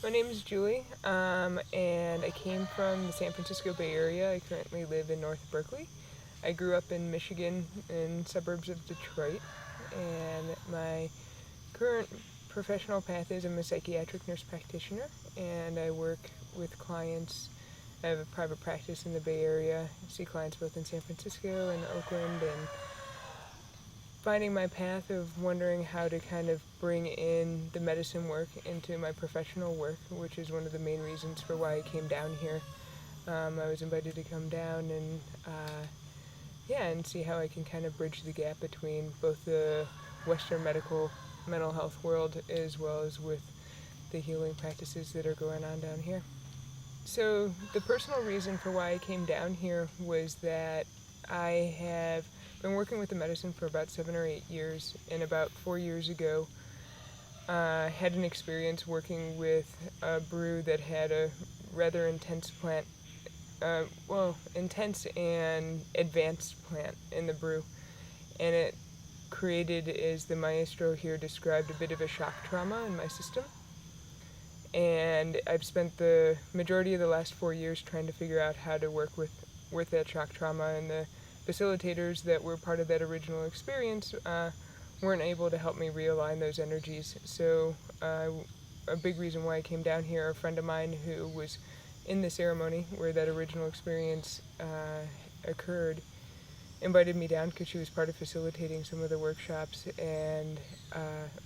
My name is Julie, and I came from the San Francisco Bay Area. I currently live in North Berkeley. I grew up in Michigan in suburbs of Detroit, and my current professional path is I'm a psychiatric nurse practitioner, and I work with clients. I have a private practice in the Bay Area. I see clients both in San Francisco and Oakland, and finding my path of wondering how to kind of bring in the medicine work into my professional work, which is one of the main reasons for why I came down here. I was invited to come down and and see how I can kind of bridge the gap between both the Western mental health world as well as with the healing practices that are going on down here. So the personal reason for why I came down here was that I have been working with the medicine for about 7 or 8 years, and about 4 years ago had an experience working with a brew that had a rather intense plant, intense and advanced plant in the brew, and it created, as the maestro here described, a bit of a shock trauma in my system. And I've spent the majority of the last 4 years trying to figure out how to work with that shock trauma, and the facilitators that were part of that original experience weren't able to help me realign those energies. So a big reason why I came down here, a friend of mine who was in the ceremony where that original experience occurred, invited me down because she was part of facilitating some of the workshops, and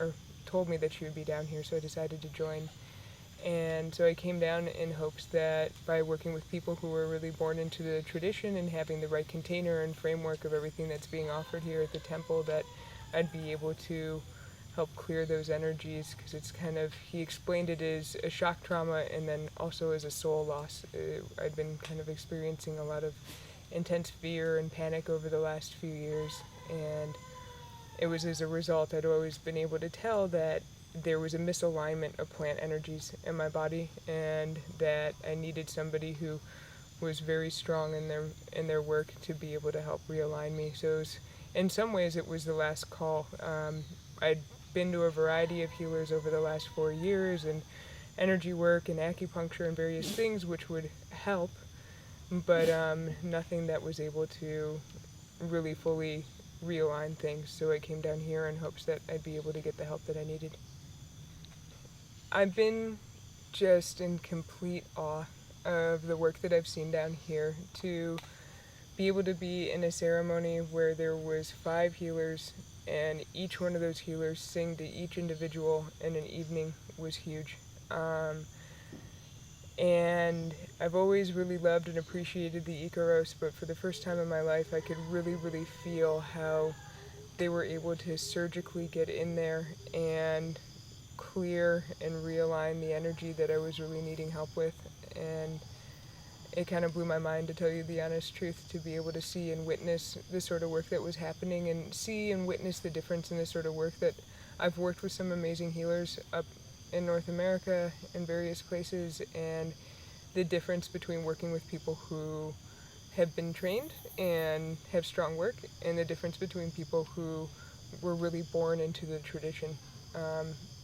or told me that she would be down here, so I decided to join. And so I came down in hopes that by working with people who were really born into the tradition and having the right container and framework of everything that's being offered here at the temple, that I'd be able to help clear those energies, because it's kind of, he explained it as a shock trauma and then also as a soul loss. I'd been kind of experiencing a lot of intense fear and panic over the last few years, and it was as a result I'd always been able to tell that there was a misalignment of plant energies in my body, and that I needed somebody who was very strong in their work to be able to help realign me. So it was, in some ways it was the last call. I'd been to a variety of healers over the last 4 years, and energy work and acupuncture and various things which would help, but nothing that was able to really fully realign things. So I came down here in hopes that I'd be able to get the help that I needed. I've been just in complete awe of the work that I've seen down here. To be able to be in a ceremony where there was 5 healers, and each one of those healers sing to each individual in an evening was huge. And I've always really loved and appreciated the Icaros, but for the first time in my life I could really, really feel how they were able to surgically get in there and clear and realign the energy that I was really needing help with. And it kind of blew my mind, to tell you the honest truth, to be able to see and witness the sort of work that was happening, and see and witness the difference in the sort of work that I've worked with some amazing healers up in North America in various places, and the difference between working with people who have been trained and have strong work, and the difference between people who were really born into the tradition.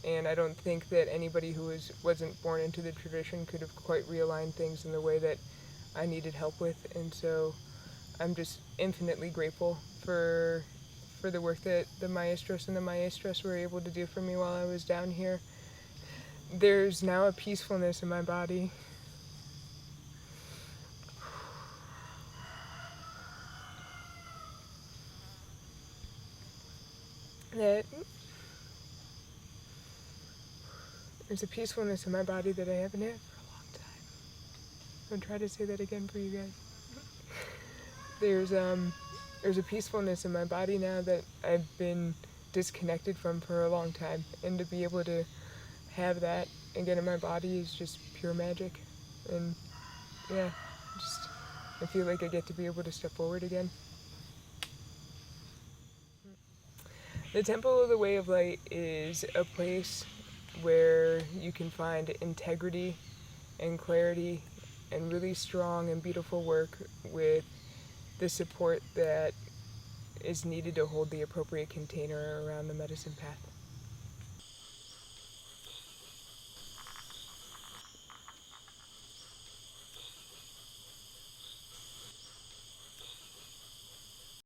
And I don't think that anybody who wasn't born into the tradition could have quite realigned things in the way that I needed help with. And so I'm just infinitely grateful for the work that the maestros and the maestras were able to do for me while I was down here. There's now a peacefulness in my body. There's a peacefulness in my body that I haven't had for a long time. I'm gonna try to say that again for you guys. There's a peacefulness in my body now that I've been disconnected from for a long time, and to be able to have that again in my body is just pure magic. And yeah, I feel like I get to be able to step forward again. The Temple of the Way of Light is a place where you can find integrity and clarity and really strong and beautiful work with the support that is needed to hold the appropriate container around the medicine path.